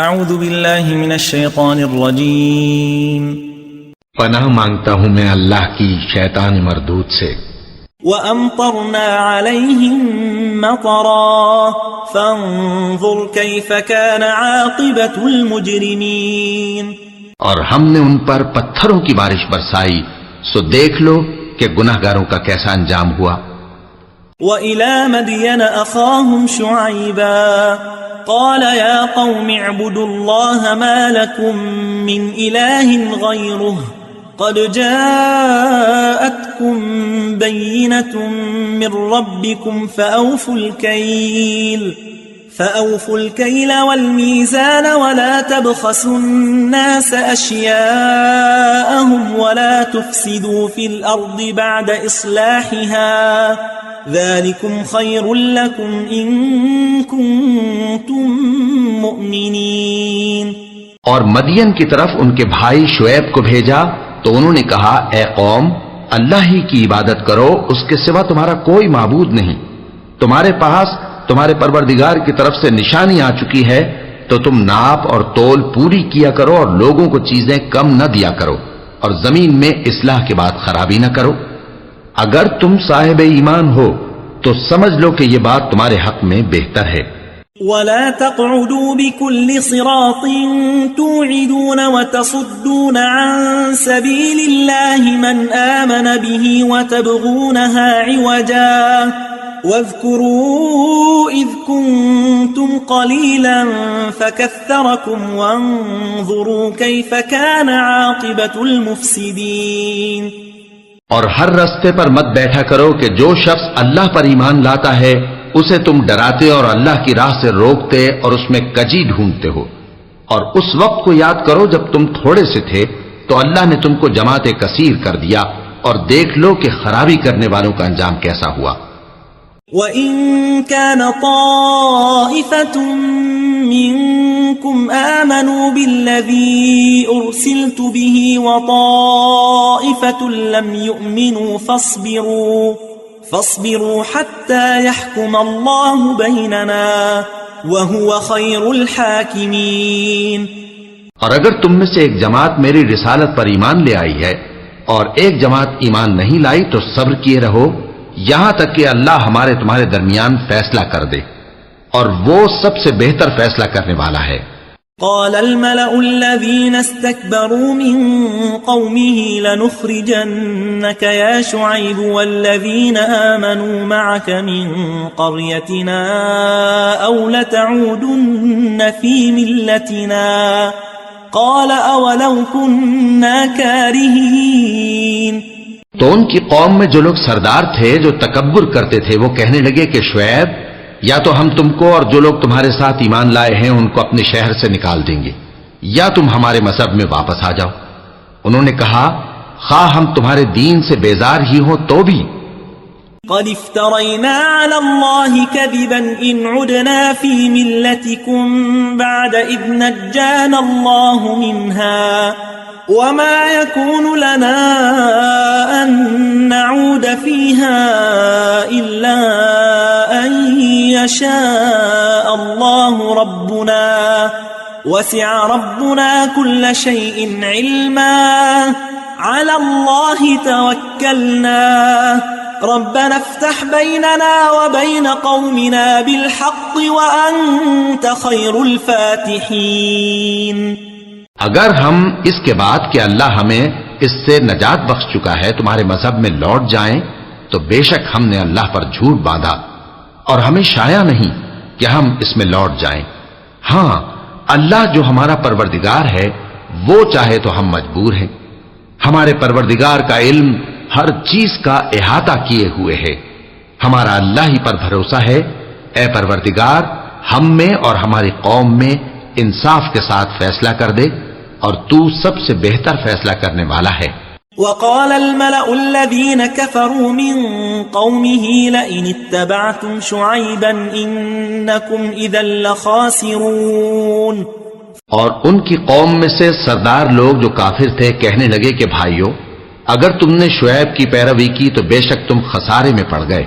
اعوذ باللہ من الشیطان الرجیم پناہ مانگتا ہوں میں اللہ کی شیطان مردود سے۔ وَأَمْطَرْنَا عَلَيْهِمْ مَطَرًا فَانظُرْ كَيْفَ كَانَ عَاقِبَةُ الْمُجْرِمِينَ، اور ہم نے ان پر پتھروں کی بارش برسائی، سو دیکھ لو کہ گناہگاروں کا کیسا انجام ہوا۔ وَإِلَى مَدْيَنَ أَخَاهُمْ شُعَيْبًا قال يا قوم اعبدوا الله ما لكم من إله غيره قد جاءتكم بينة من ربكم فأوفوا الكيل والميزان ولا تبخسوا الناس أشياءهم ولا تفسدوا في الأرض بعد إصلاحها ذلكم خير لكم إن كنتم مؤمنين۔ اور مدین کی طرف ان کے بھائی شعیب کو بھیجا تو انہوں نے کہا، اے قوم، اللہ ہی کی عبادت کرو، اس کے سوا تمہارا کوئی معبود نہیں۔ تمہارے پاس تمہارے پروردگار کی طرف سے نشانی آ چکی ہے، تو تم ناپ اور تول پوری کیا کرو اور لوگوں کو چیزیں کم نہ دیا کرو، اور زمین میں اصلاح کے بعد خرابی نہ کرو۔ اگر تم صاحب ایمان ہو تو سمجھ لو کہ یہ بات تمہارے حق میں بہتر ہے۔ وَلَا تَقْعُدُوا بِكُلِّ صِرَاطٍ تُوعِدُونَ وَتَصُدُّونَ عَن سَبِيلِ اللَّهِ مَنْ آمَنَ بِهِ وَتَبْغُونَهَا عِوَجًا وَاذْكُرُوا إِذْ كُنْتُمْ قَلِيلًا فَكَثَّرَكُمْ وَانظُرُوا كَيْفَ كَانَ عَاقِبَةُ الْمُفْسِدِينَ۔ اور ہر رستے پر مت بیٹھا کرو کہ جو شخص اللہ پر ایمان لاتا ہے اسے تم ڈراتے اور اللہ کی راہ سے روکتے اور اس میں کجی ڈھونڈتے ہو، اور اس وقت کو یاد کرو جب تم تھوڑے سے تھے تو اللہ نے تم کو جماعت کثیر کر دیا، اور دیکھ لو کہ خرابی کرنے والوں کا انجام کیسا ہوا۔ وَإِن كَانَ طَائِفَةٌ مِّنكُمْ آمَنُوا بِالَّذِي أُرْسِلْتُ بِهِ وَطَائِفَةٌ لَّمْ يُؤْمِنُوا فاصبروا حتى يحكم الله بيننا وهو خير الحاكمين۔ اور اگر تم میں سے ایک جماعت میری رسالت پر ایمان لے آئی ہے اور ایک جماعت ایمان نہیں لائی تو صبر کیے رہو یہاں تک کہ اللہ ہمارے تمہارے درمیان فیصلہ کر دے، اور وہ سب سے بہتر فیصلہ کرنے والا ہے۔ قال الملأ الذين استكبروا من قومه لنخرجنك يا شعيب والذين آمنوا معك من قريتنا أو لتعودن في ملتنا قال أولو كنا كارهين۔ تو ان کی قوم میں جو لوگ سردار تھے جو تکبر کرتے تھے وہ کہنے لگے کہ شعیب، یا تو ہم تم کو اور جو لوگ تمہارے ساتھ ایمان لائے ہیں ان کو اپنے شہر سے نکال دیں گے، یا تم ہمارے مذہب میں واپس آ جاؤ۔ انہوں نے کہا، خواہ ہم تمہارے دین سے بیزار ہی ہوں تو بھی۔ قد افترينا على الله كذبا إن عدنا في ملتكم بعد إذ نجانا الله منها وما يكون لنا أن نعود فيها إلا أن يشاء الله ربنا وسع ربنا كل شيء علما على الله توكلنا ربنا افتح بيننا وبين قومنا بالحق وأنت خير الفاتحين۔ اگر ہم اس کے بعد کہ اللہ ہمیں اس سے نجات بخش چکا ہے تمہارے مذہب میں لوٹ جائیں تو بے شک ہم نے اللہ پر جھوٹ باندھا اور ہمیں شایع نہیں کہ ہم اس میں لوٹ جائیں۔ ہاں، اللہ جو ہمارا پروردگار ہے وہ چاہے تو ہم مجبور ہیں۔ ہمارے پروردگار کا علم ہر چیز کا احاطہ کیے ہوئے ہے۔ ہمارا اللہ ہی پر بھروسہ ہے۔ اے پروردگار، ہم میں اور ہماری قوم میں انصاف کے ساتھ فیصلہ کر دے، اور تو سب سے بہتر فیصلہ کرنے والا ہے۔ وقال الملأ الذين كفروا من قومه لئن اتبعتم شعيبا إنكم إذا لخاسرون۔ اور ان کی قوم میں سے سردار لوگ جو کافر تھے کہنے لگے کہ بھائیو، اگر تم نے شعیب کی پیروی کی تو بے شک تم خسارے میں پڑ گئے۔